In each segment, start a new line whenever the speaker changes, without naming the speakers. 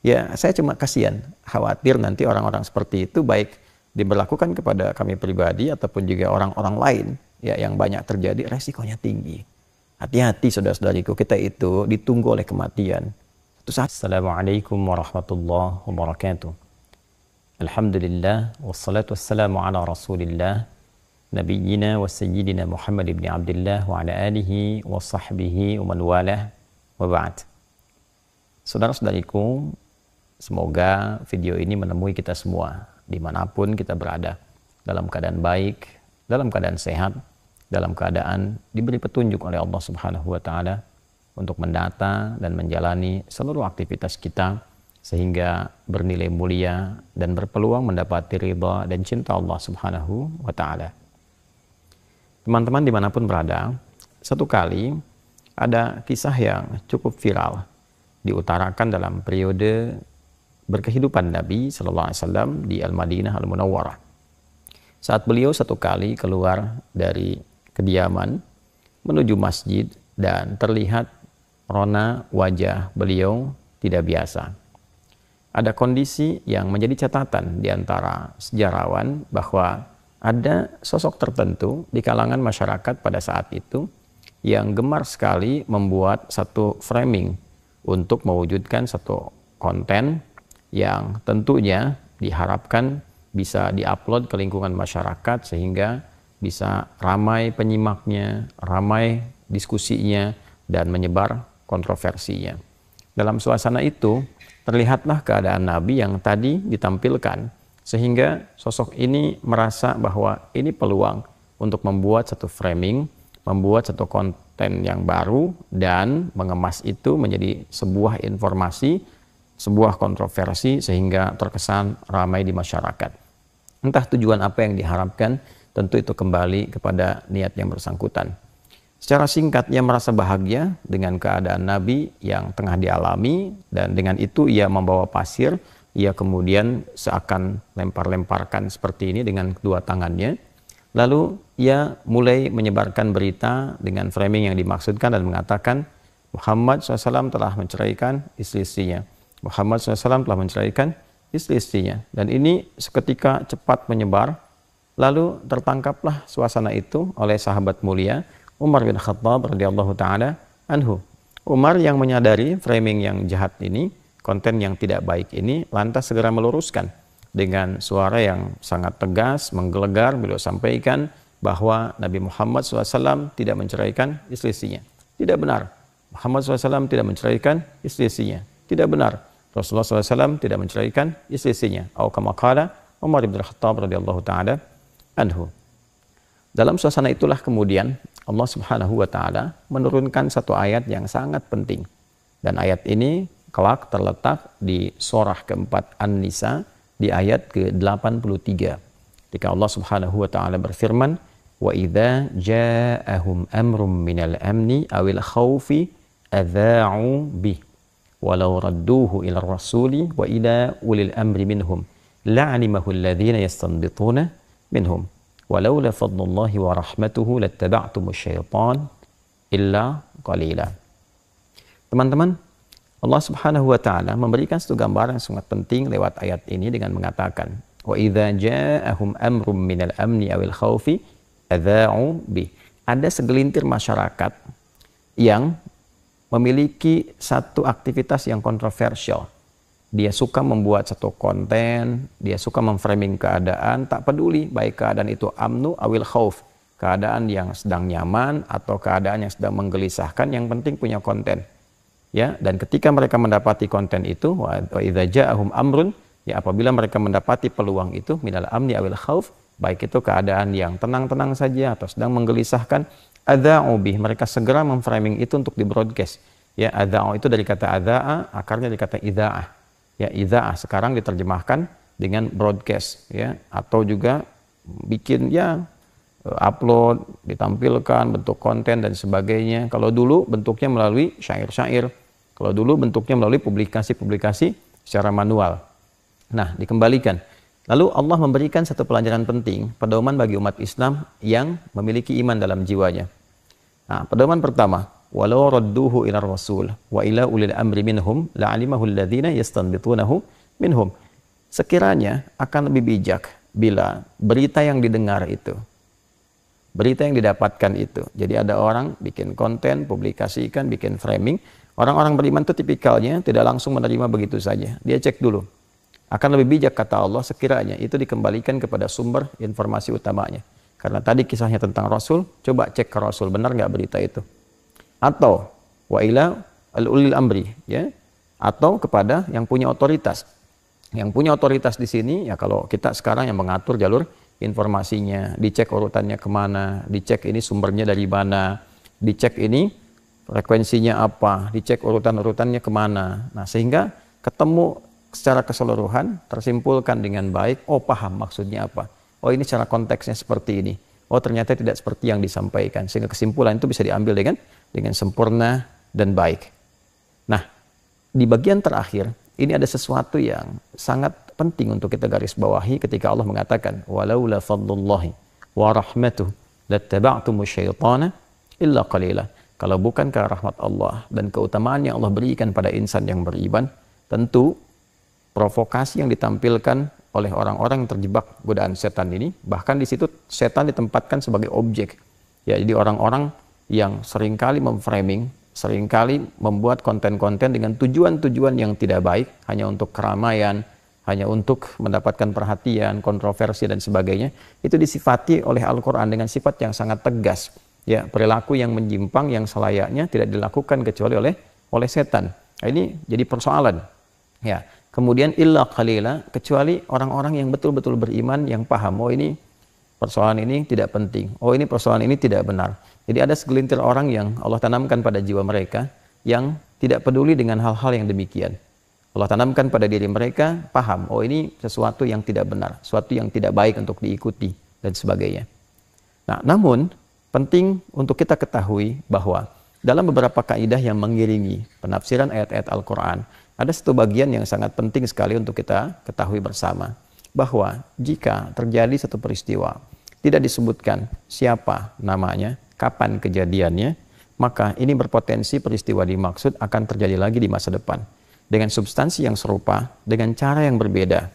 Ya, saya cuma kasihan, khawatir nanti orang-orang seperti itu baik diberlakukan kepada kami pribadi ataupun juga orang-orang lain ya yang banyak terjadi, resikonya tinggi. Hati-hati saudara-saudariku, kita itu ditunggu oleh kematian. Assalamualaikum warahmatullahi wabarakatuh. Alhamdulillah wassalatu wassalamu ala Rasulillah nabiyyina wa sayyidina Muhammad ibn Abdullah wa ala alihi wa sahbihi wa man walah wa ba'd. Saudara-saudariku, semoga video ini menemui kita semua dimanapun kita berada, dalam keadaan baik, dalam keadaan sehat, dalam keadaan diberi petunjuk oleh Allah Subhanahu wa Ta'ala untuk mendata dan menjalani seluruh aktivitas kita sehingga bernilai mulia dan berpeluang mendapati ridha dan cinta Allah Subhanahu wa Ta'ala. Teman-teman dimanapun berada, satu kali ada kisah yang cukup viral diutarakan dalam periode berkehidupan Nabi Sallallahu Alaihi Wasallam di Al-Madinah Al-Munawwarah. Saat beliau satu kali keluar dari kediaman menuju masjid dan terlihat rona wajah beliau tidak biasa. Ada kondisi yang menjadi catatan di antara sejarawan bahwa ada sosok tertentu di kalangan masyarakat pada saat itu yang gemar sekali membuat satu framing untuk mewujudkan satu konten yang tentunya diharapkan bisa diupload ke lingkungan masyarakat sehingga bisa ramai penyimaknya, ramai diskusinya, dan menyebar kontroversinya. Dalam suasana itu, terlihatlah keadaan Nabi yang tadi ditampilkan, sehingga sosok ini merasa bahwa ini peluang untuk membuat satu framing, membuat satu konten yang baru, dan mengemas itu menjadi sebuah informasi, sebuah kontroversi sehingga terkesan ramai di masyarakat. Entah tujuan apa yang diharapkan, tentu itu kembali kepada niat yang bersangkutan. Secara singkat, ia merasa bahagia dengan keadaan Nabi yang tengah dialami, dan dengan itu ia membawa pasir, ia kemudian seakan lempar-lemparkan seperti ini dengan kedua tangannya. Lalu ia mulai menyebarkan berita dengan framing yang dimaksudkan dan mengatakan Muhammad SAW telah menceraikan istri-istrinya. Muhammad SAW telah menceraikan istri-istrinya. Dan ini seketika cepat menyebar. Lalu tertangkaplah suasana itu oleh sahabat mulia Umar bin Khattab radhiyallahu ta'ala anhu. Umar yang menyadari framing yang jahat ini, konten yang tidak baik ini, lantas segera meluruskan. Dengan suara yang sangat tegas, menggelegar, beliau sampaikan bahwa Nabi Muhammad SAW tidak menceraikan istri-istrinya. Tidak benar. Muhammad SAW tidak menceraikan istri-istrinya. Tidak benar. Rasulullah SAW tidak menceraikan istri-istrinya. Atau kama qala Umar bin Khattab radhiyallahu ta'ala anhu. Dalam suasana itulah kemudian Allah Subhanahu wa Ta'ala menurunkan satu ayat yang sangat penting. Dan ayat ini kelak terletak di surah keempat An-Nisa di ayat ke-83. Ketika Allah Subhanahu wa Ta'ala berfirman, "Wa idza ja'ahum amrum minal amni awil khaufi adza'u bih walau radduhu ila rasuli wa ila ulil amri minhum la'alimahu alladhina yastanbituna minhum walaula fadlullahi wa rahmatuhu lattaba'tumus syaitan illa qalila." Teman-teman, Allah Subhanahu wa Ta'ala memberikan satu gambaran yang sangat penting lewat ayat ini dengan mengatakan wa idza ja'ahum amrum minal amni awil khaufi adza'u bih. Ada segelintir masyarakat yang memiliki satu aktivitas yang kontroversial. Dia suka membuat satu konten, dia suka memframing keadaan, tak peduli baik keadaan itu amnu awil khauf, keadaan yang sedang nyaman atau keadaan yang sedang menggelisahkan, yang penting punya konten. Ya, dan ketika mereka mendapati konten itu, wa idza ja'ahum amrun, ya apabila mereka mendapati peluang itu minal amni awil khauf, baik itu keadaan yang tenang-tenang saja atau sedang menggelisahkan, adza'u bih, mereka segera memframing itu untuk di broadcast. Ya, adza'u itu dari kata adza'a, akarnya dari kata idza'ah. Ya, idza'ah sekarang diterjemahkan dengan broadcast, ya, atau juga bikin ya upload, ditampilkan bentuk konten dan sebagainya. Kalau dulu bentuknya melalui syair-syair, kalau dulu bentuknya melalui publikasi-publikasi secara manual. Nah, dikembalikan. Lalu Allah memberikan satu pelajaran penting, pedoman bagi umat Islam yang memiliki iman dalam jiwanya. Nah, pedoman pertama, walau radduhu ila rasul wa ila ulil amri minhum la'alimahu alladhina yastanbitunahu minhum. Sekiranya akan lebih bijak bila berita yang didengar itu, berita yang didapatkan itu. Jadi ada orang bikin konten, publikasikan, bikin framing. Orang-orang beriman itu tipikalnya tidak langsung menerima begitu saja. Dia cek dulu. Akan lebih bijak, kata Allah, sekiranya itu dikembalikan kepada sumber informasi utamanya. Karena tadi kisahnya tentang Rasul, coba cek ke Rasul, benar nggak berita itu? Atau wa ila al-ulil amri, ya, atau kepada yang punya otoritas. Yang punya otoritas di sini, ya kalau kita sekarang yang mengatur jalur informasinya, dicek urutannya kemana, dicek ini sumbernya dari mana, dicek ini frekuensinya apa, dicek urutan-urutannya kemana. Nah, sehingga ketemu secara keseluruhan, tersimpulkan dengan baik, oh paham maksudnya apa. Oh ini secara konteksnya seperti ini. Oh ternyata tidak seperti yang disampaikan. Sehingga kesimpulan itu bisa diambil dengan sempurna dan baik. Nah, di bagian terakhir, ini ada sesuatu yang sangat penting untuk kita garis bawahi ketika Allah mengatakan walaula fadlullahi wa rahmatuhu lattaba'tumu syaitana illa qalila. Kalau bukan karena rahmat Allah dan keutamaan yang Allah berikan pada insan yang beriman, tentu provokasi yang ditampilkan oleh orang-orang yang terjebak godaan setan ini, bahkan di situ setan ditempatkan sebagai objek. Ya, jadi orang-orang yang seringkali memframing, seringkali membuat konten-konten dengan tujuan-tujuan yang tidak baik, hanya untuk keramaian, hanya untuk mendapatkan perhatian, kontroversi dan sebagainya, itu disifati oleh Al-Quran dengan sifat yang sangat tegas. Ya, perilaku yang menyimpang, yang selayaknya tidak dilakukan kecuali oleh setan. Nah, ini jadi persoalan. Ya, kemudian illa qalila, kecuali orang-orang yang betul-betul beriman, yang paham, oh ini persoalan ini tidak penting, oh ini persoalan ini tidak benar. Jadi ada segelintir orang yang Allah tanamkan pada jiwa mereka yang tidak peduli dengan hal-hal yang demikian. Allah tanamkan pada diri mereka, paham, oh ini sesuatu yang tidak benar, sesuatu yang tidak baik untuk diikuti, dan sebagainya. Nah, namun penting untuk kita ketahui bahwa dalam beberapa kaidah yang mengiringi penafsiran ayat-ayat Al-Quran, ada satu bagian yang sangat penting sekali untuk kita ketahui bersama, bahwa jika terjadi satu peristiwa, tidak disebutkan siapa namanya, kapan kejadiannya, maka ini berpotensi peristiwa dimaksud akan terjadi lagi di masa depan. Dengan substansi yang serupa, dengan cara yang berbeda.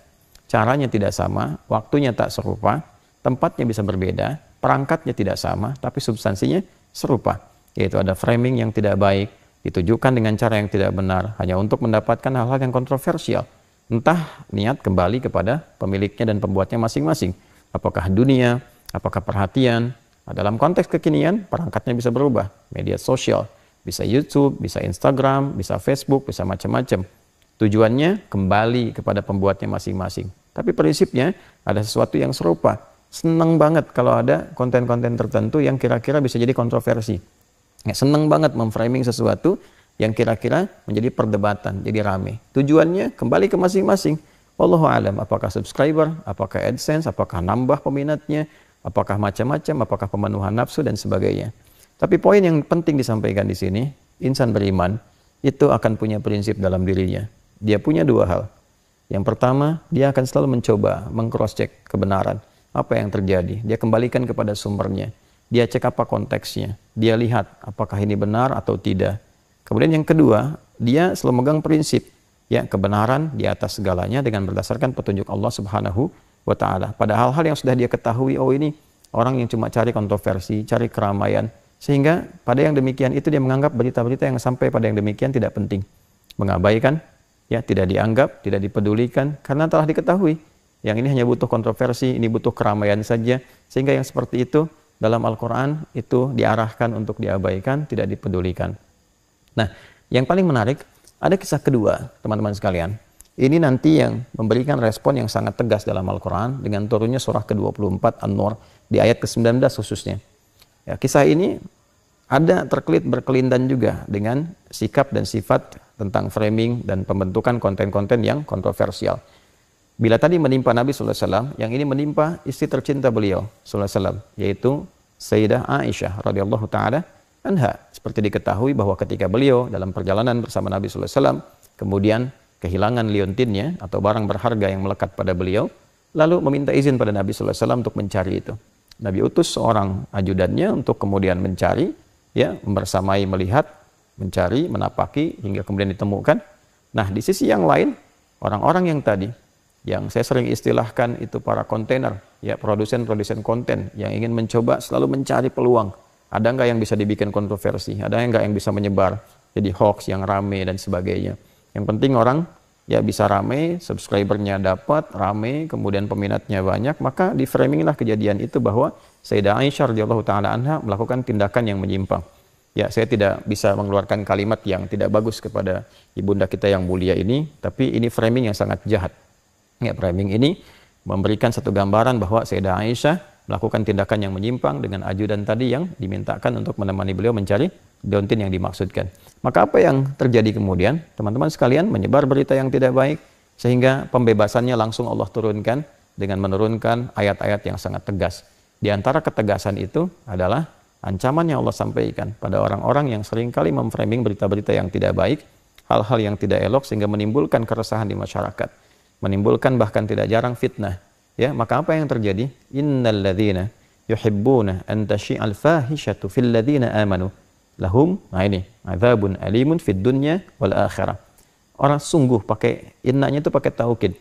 Caranya tidak sama, waktunya tak serupa, tempatnya bisa berbeda, perangkatnya tidak sama, tapi substansinya serupa. Yaitu ada framing yang tidak baik, ditujukan dengan cara yang tidak benar, hanya untuk mendapatkan hal-hal yang kontroversial. Entah niat kembali kepada pemiliknya dan pembuatnya masing-masing. Apakah dunia, apakah perhatian. Nah, dalam konteks kekinian, perangkatnya bisa berubah. Media sosial, bisa YouTube, bisa Instagram, bisa Facebook, bisa macam-macam. Tujuannya kembali kepada pembuatnya masing-masing. Tapi prinsipnya ada sesuatu yang serupa. Senang banget kalau ada konten-konten tertentu yang kira-kira bisa jadi kontroversi. Ya, senang banget memframing sesuatu yang kira-kira menjadi perdebatan, jadi rame. Tujuannya kembali ke masing-masing. Wallahu alam, apakah subscriber, apakah AdSense, apakah nambah peminatnya, apakah macam-macam, apakah pemenuhan nafsu dan sebagainya. Tapi poin yang penting disampaikan di sini, insan beriman itu akan punya prinsip dalam dirinya. Dia punya dua hal. Yang pertama, dia akan selalu mencoba meng-cross-check kebenaran. Apa yang terjadi? Dia kembalikan kepada sumbernya. Dia cek apa konteksnya. Dia lihat apakah ini benar atau tidak. Kemudian yang kedua, dia selalu memegang prinsip, ya, kebenaran di atas segalanya dengan berdasarkan petunjuk Allah Subhanahu wa ta'ala. Pada hal-hal yang sudah dia ketahui, oh ini orang yang cuma cari kontroversi, cari keramaian, sehingga pada yang demikian itu dia menganggap berita-berita yang sampai pada yang demikian tidak penting. Mengabaikan, ya, tidak dianggap, tidak dipedulikan, karena telah diketahui yang ini hanya butuh kontroversi, ini butuh keramaian saja, sehingga yang seperti itu dalam Al-Quran itu diarahkan untuk diabaikan, tidak dipedulikan. Nah, yang paling menarik, ada kisah kedua, teman-teman sekalian. Ini nanti yang memberikan respon yang sangat tegas dalam Al-Quran dengan turunnya surah ke-24 An-Nur di ayat ke-19 khususnya. Ya, kisah ini ada terkelit berkelindan juga dengan sikap dan sifat tentang framing dan pembentukan konten-konten yang kontroversial. Bila tadi menimpa Nabi SAW, yang ini menimpa istri tercinta beliau SAW, yaitu Sayyidah Aisyah radhiyallahu ta'ala anha. Seperti diketahui bahwa ketika beliau dalam perjalanan bersama Nabi SAW, kemudian kehilangan liontinnya atau barang berharga yang melekat pada beliau, lalu meminta izin pada Nabi SAW untuk mencari itu. Nabi utus seorang ajudannya untuk kemudian mencari, ya, membersamai, melihat, mencari, menapaki hingga kemudian ditemukan. Nah, di sisi yang lain, orang-orang yang tadi yang saya sering istilahkan itu para kontainer, ya, produsen-produsen konten yang ingin mencoba selalu mencari peluang. Ada nggak yang bisa dibikin kontroversi? Ada nggak yang bisa menyebar jadi hoax yang rame dan sebagainya? Yang penting orang ya bisa rame, subscribernya dapat rame, kemudian peminatnya banyak, maka di framing lah kejadian itu bahwa Sayyidah Aisyah radhiyallahu taala anha melakukan tindakan yang menyimpang. Ya, saya tidak bisa mengeluarkan kalimat yang tidak bagus kepada ibunda kita yang mulia ini, tapi ini framing yang sangat jahat. Ya, framing ini memberikan satu gambaran bahwa Sayyidah Aisyah melakukan tindakan yang menyimpang dengan ajudan tadi yang dimintakan untuk menemani beliau mencari daun tin yang dimaksudkan. Maka apa yang terjadi kemudian? Teman-teman sekalian menyebar berita yang tidak baik sehingga pembebasannya langsung Allah turunkan dengan menurunkan ayat-ayat yang sangat tegas. Di antara ketegasan itu adalah ancaman yang Allah sampaikan pada orang-orang yang seringkali memframing berita-berita yang tidak baik, hal-hal yang tidak elok sehingga menimbulkan keresahan di masyarakat, menimbulkan bahkan tidak jarang fitnah. Ya, maka apa yang terjadi? Innal ladzina yuhibbuna an tashi'al fahishatu fil ladzina amanu lahum, nah ini, adzabun alimun fid dunya wal akhirah. Orang sungguh pakai innanya itu pakai taukid.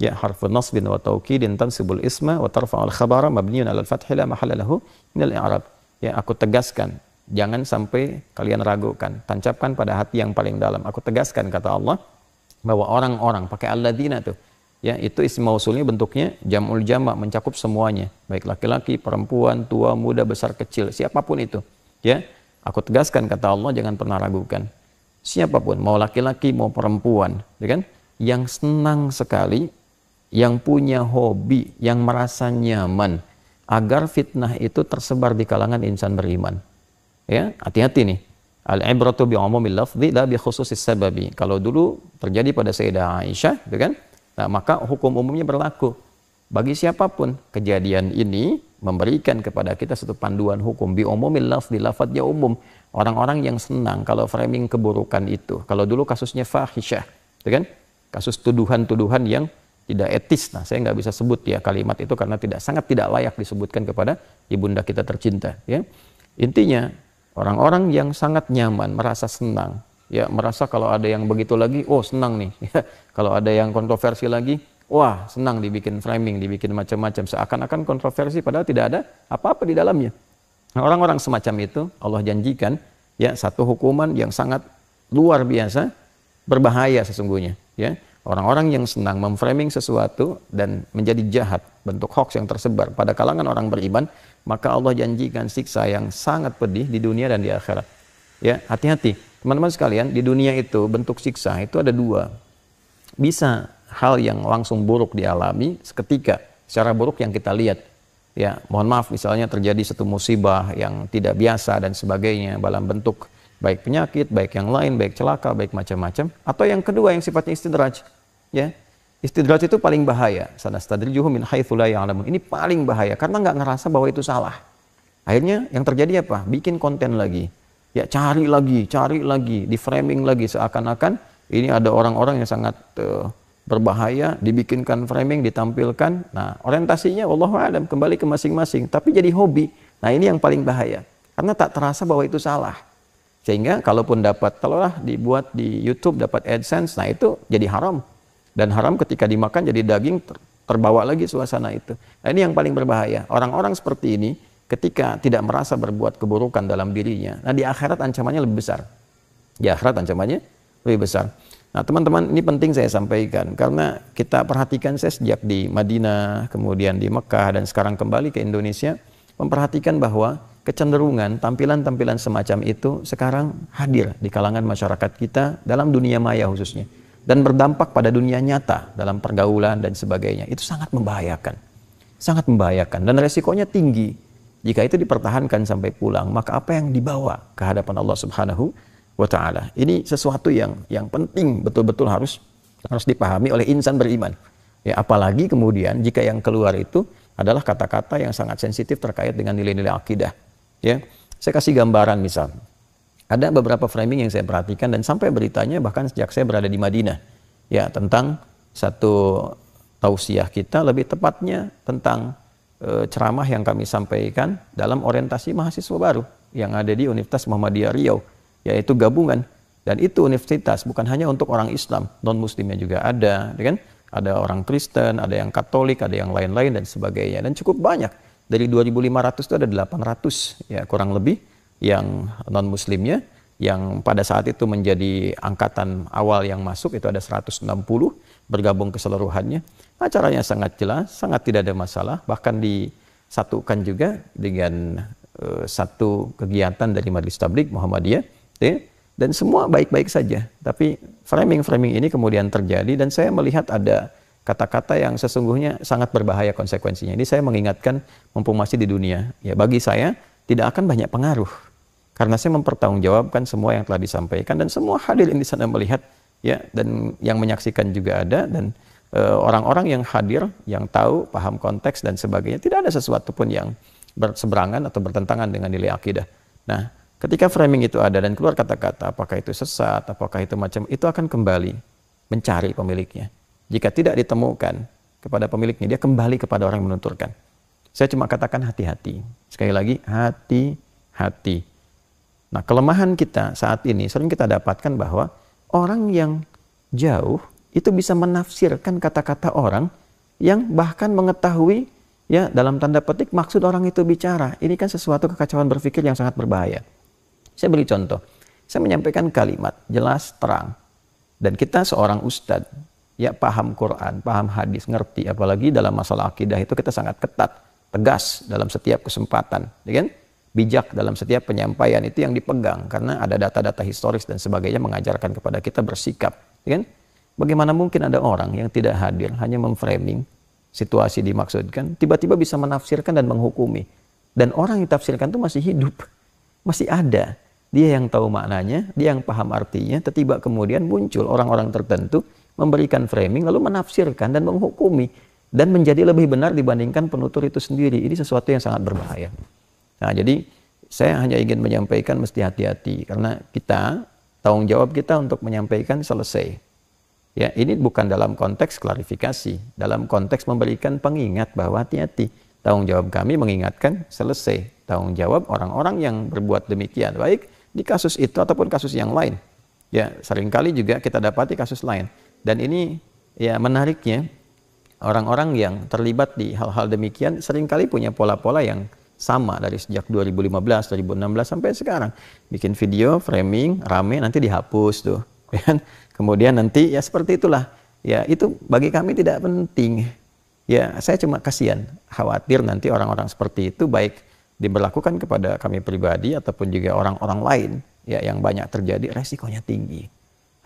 Ya, harfun nasbin wa taukidin tansibul isma wa tarfa'ul khabara mabniun 'alal fathi la mahalla lahu minal i'rab. Ya, aku tegaskan, jangan sampai kalian ragukan, tancapkan pada hati yang paling dalam. Aku tegaskan, kata Allah, bahwa orang-orang pakai alladzina tuh, ya, itu isim mausulnya bentuknya jam'ul jama', mencakup semuanya, baik laki-laki, perempuan, tua, muda, besar, kecil, siapapun itu. Ya, aku tegaskan, kata Allah, jangan pernah ragukan. Siapapun, mau laki-laki, mau perempuan, ya kan, yang senang sekali, yang punya hobi, yang merasa nyaman, agar fitnah itu tersebar di kalangan insan beriman. Ya, hati-hati nih. Al-ibratu bi umumil lafzi la bi khususis sababi. Kalau dulu terjadi pada Sayyidah Aisyah, gitu kan? Nah, maka hukum umumnya berlaku bagi siapapun. Kejadian ini memberikan kepada kita satu panduan hukum bi umumil lafzi, lafadznya umum. Orang-orang yang senang kalau framing keburukan itu. Kalau dulu kasusnya fahisyah, gitu kan? Kasus tuduhan-tuduhan yang tidak etis. Nah, saya nggak bisa sebut ya kalimat itu karena sangat tidak layak disebutkan kepada ibunda kita tercinta. Ya, intinya orang-orang yang sangat nyaman, merasa senang, ya, merasa kalau ada yang begitu lagi, oh senang nih. Ya, kalau ada yang kontroversi lagi, wah senang dibikin framing, dibikin macam-macam, seakan-akan kontroversi padahal tidak ada apa-apa di dalamnya. Nah, orang-orang semacam itu Allah janjikan ya satu hukuman yang sangat luar biasa, berbahaya sesungguhnya. Ya, orang-orang yang senang memframing sesuatu dan menjadi jahat, bentuk hoax yang tersebar pada kalangan orang beriman, maka Allah janjikan siksa yang sangat pedih di dunia dan di akhirat. Ya, hati-hati. Teman-teman sekalian, di dunia itu bentuk siksa itu ada dua. Bisa hal yang langsung buruk dialami seketika, secara buruk yang kita lihat. Ya, mohon maaf misalnya terjadi satu musibah yang tidak biasa dan sebagainya dalam bentuk baik penyakit, baik yang lain, baik celaka, baik macam-macam. Atau yang kedua yang sifatnya istidraj. Ya, istidraj itu paling bahaya. Sanastadrijuhum min haitsu la ya'lamun. Ini paling bahaya karena nggak ngerasa bahwa itu salah. Akhirnya yang terjadi apa? Bikin konten lagi. Ya, cari lagi, di framing lagi seakan-akan ini ada orang-orang yang sangat berbahaya, dibikinkan framing, ditampilkan. Nah, orientasinya wallahu a'lam kembali ke masing-masing, tapi jadi hobi. Nah, ini yang paling bahaya. Karena tak terasa bahwa itu salah. Sehingga kalaupun dapat, kalaulah dibuat di YouTube dapat AdSense, nah itu jadi haram. Dan haram ketika dimakan jadi daging, terbawa lagi suasana itu. Nah, ini yang paling berbahaya. Orang-orang seperti ini ketika tidak merasa berbuat keburukan dalam dirinya, nah di akhirat ancamannya lebih besar. Di akhirat ancamannya lebih besar. Nah, teman-teman, ini penting saya sampaikan karena kita perhatikan, saya sejak di Madinah, kemudian di Mekah dan sekarang kembali ke Indonesia, memperhatikan bahwa kecenderungan tampilan-tampilan semacam itu sekarang hadir di kalangan masyarakat kita dalam dunia maya khususnya. Dan berdampak pada dunia nyata dalam pergaulan dan sebagainya. Itu sangat membahayakan. Sangat membahayakan. Dan resikonya tinggi. Jika itu dipertahankan sampai pulang, maka apa yang dibawa ke hadapan Allah Subhanahu wa Ta'ala? Ini sesuatu yang penting, betul-betul harus dipahami oleh insan beriman. Ya, apalagi kemudian jika yang keluar itu adalah kata-kata yang sangat sensitif terkait dengan nilai-nilai akidah. Ya, saya kasih gambaran misal. Ada beberapa framing yang saya perhatikan dan sampai beritanya bahkan sejak saya berada di Madinah. Ya, tentang satu tausiah kita, lebih tepatnya tentang ceramah yang kami sampaikan dalam orientasi mahasiswa baru. yang ada di Universitas Muhammadiyah Riau, yaitu gabungan. Dan itu universitas bukan hanya untuk orang Islam, non-muslimnya juga ada, kan? Ada orang Kristen, ada yang Katolik, ada yang lain-lain dan sebagainya. Dan cukup banyak. Dari 2.500 itu ada 800 ya kurang lebih yang non-muslimnya, yang pada saat itu menjadi angkatan awal yang masuk itu ada 160 bergabung keseluruhannya. Acaranya sangat jelas, sangat tidak ada masalah, bahkan disatukan juga dengan satu kegiatan dari Majelis Tabligh Muhammadiyah, ya, dan semua baik-baik saja. Tapi framing-framing ini kemudian terjadi dan saya melihat ada kata-kata yang sesungguhnya sangat berbahaya konsekuensinya. Ini saya mengingatkan mumpung masih di dunia, ya bagi saya tidak akan banyak pengaruh karena saya mempertanggungjawabkan semua yang telah disampaikan dan semua hadirin di sana melihat, ya, dan yang menyaksikan juga ada, dan orang-orang yang hadir, yang tahu, paham konteks dan sebagainya, tidak ada sesuatu pun yang berseberangan atau bertentangan dengan nilai akidah. Nah, ketika framing itu ada dan keluar kata-kata, apakah itu sesat, apakah itu macam, itu akan kembali mencari pemiliknya. Jika tidak ditemukan kepada pemiliknya, dia kembali kepada orang yang menuturkan. Saya cuma katakan hati-hati. Sekali lagi, hati-hati. Nah, kelemahan kita saat ini sering kita dapatkan bahwa orang yang jauh itu bisa menafsirkan kata-kata orang yang bahkan mengetahui, ya, dalam tanda petik maksud orang itu bicara. Ini kan sesuatu kekacauan berpikir yang sangat berbahaya. Saya beri contoh. Saya menyampaikan kalimat jelas, terang. Dan kita seorang ustadz, ya, paham Quran, paham hadis, ngerti. Apalagi dalam masalah akidah itu kita sangat ketat, tegas dalam setiap kesempatan, ya kan? Bijak dalam setiap penyampaian itu yang dipegang karena ada data-data historis dan sebagainya mengajarkan kepada kita bersikap, ya kan? Bagaimana mungkin ada orang yang tidak hadir hanya memframing situasi dimaksudkan, tiba-tiba bisa menafsirkan dan menghukumi. Dan orang yang tafsirkan itu masih hidup, masih ada. Dia yang tahu maknanya, dia yang paham artinya, tiba-tiba kemudian muncul orang-orang tertentu memberikan framing lalu menafsirkan dan menghukumi dan menjadi lebih benar dibandingkan penutur itu sendiri. Ini sesuatu yang sangat berbahaya. Nah, jadi saya hanya ingin menyampaikan mesti hati-hati karena kita, tanggung jawab kita untuk menyampaikan selesai. Ya, ini bukan dalam konteks klarifikasi, dalam konteks memberikan pengingat bahwa hati-hati. Tanggung jawab kami mengingatkan selesai. Tanggung jawab orang-orang yang berbuat demikian, baik di kasus itu ataupun kasus yang lain. Ya, seringkali juga kita dapati kasus lain. Dan ini, ya, menariknya, orang-orang yang terlibat di hal-hal demikian seringkali punya pola-pola yang sama dari sejak 2015, 2016 sampai sekarang. Bikin video, framing, rame, nanti dihapus tuh. Kemudian nanti, ya seperti itulah. Ya, itu bagi kami tidak penting. Ya, saya cuma kasihan, khawatir nanti orang-orang seperti itu baik diberlakukan kepada kami pribadi ataupun juga orang-orang lain, ya, yang banyak terjadi, resikonya tinggi.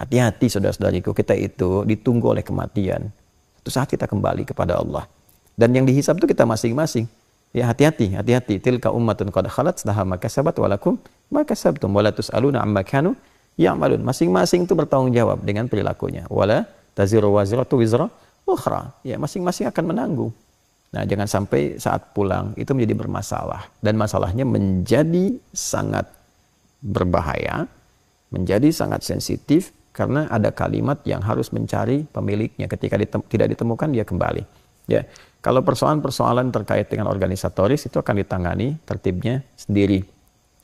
Hati-hati saudara-saudariku, kita itu ditunggu oleh kematian. Suatu saat kita kembali kepada Allah. Dan yang dihisab itu kita masing-masing. Ya, hati-hati, hati-hati. Tilka ummatun qad khalat laha ma kasabat wa lakum ma kasabtum wa la tus'aluna amma kanu ya'malun. Masing-masing itu bertanggung jawab dengan perilakunya. Wala taziru waziratu wizra ukhra. Ya, masing-masing akan menanggung. Nah, jangan sampai saat pulang itu menjadi bermasalah dan masalahnya menjadi sangat berbahaya, menjadi sangat sensitif karena ada kalimat yang harus mencari pemiliknya. Ketika tidak ditemukan, dia kembali. Ya, kalau persoalan-persoalan terkait dengan organisatoris itu akan ditangani tertibnya sendiri.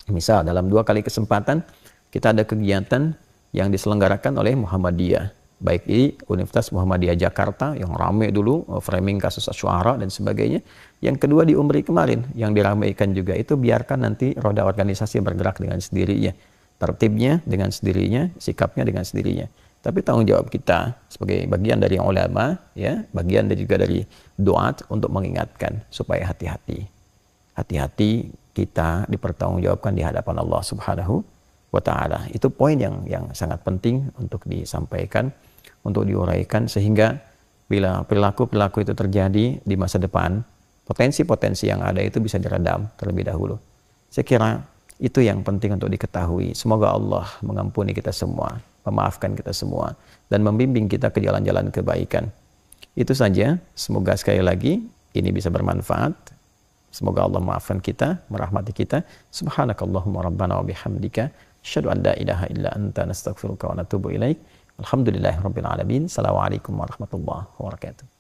Misal dalam 2 kali kesempatan kita ada kegiatan yang diselenggarakan oleh Muhammadiyah, baik di Universitas Muhammadiyah Jakarta yang ramai dulu, framing kasus Asy'ara dan sebagainya. Yang kedua di Umri kemarin yang diramaikan juga itu biarkan nanti roda organisasi bergerak dengan sendirinya, tertibnya dengan sendirinya, sikapnya dengan sendirinya. Tapi tanggung jawab kita sebagai bagian dari ulama, ya, bagian juga dari duat untuk mengingatkan supaya hati-hati. Hati-hati kita dipertanggungjawabkan di hadapan Allah Subhanahu wa Ta'ala. Itu poin yang sangat penting untuk disampaikan, untuk diuraikan, sehingga bila perilaku-perilaku itu terjadi di masa depan, potensi-potensi yang ada itu bisa diredam terlebih dahulu. Saya kira itu yang penting untuk diketahui. Semoga Allah mengampuni kita semua, memaafkan kita semua, dan membimbing kita ke jalan-jalan kebaikan. Itu saja. Semoga sekali lagi ini bisa bermanfaat. Semoga Allah memaafkan kita, merahmati kita. Subhanakallahumma rabbana wa bihamdika asyhadu an la ilaha illa anta nastaghfiruka wa natubu ilaik. Alhamdulillahirabbil alamin. Assalamualaikum warahmatullahi wabarakatuh.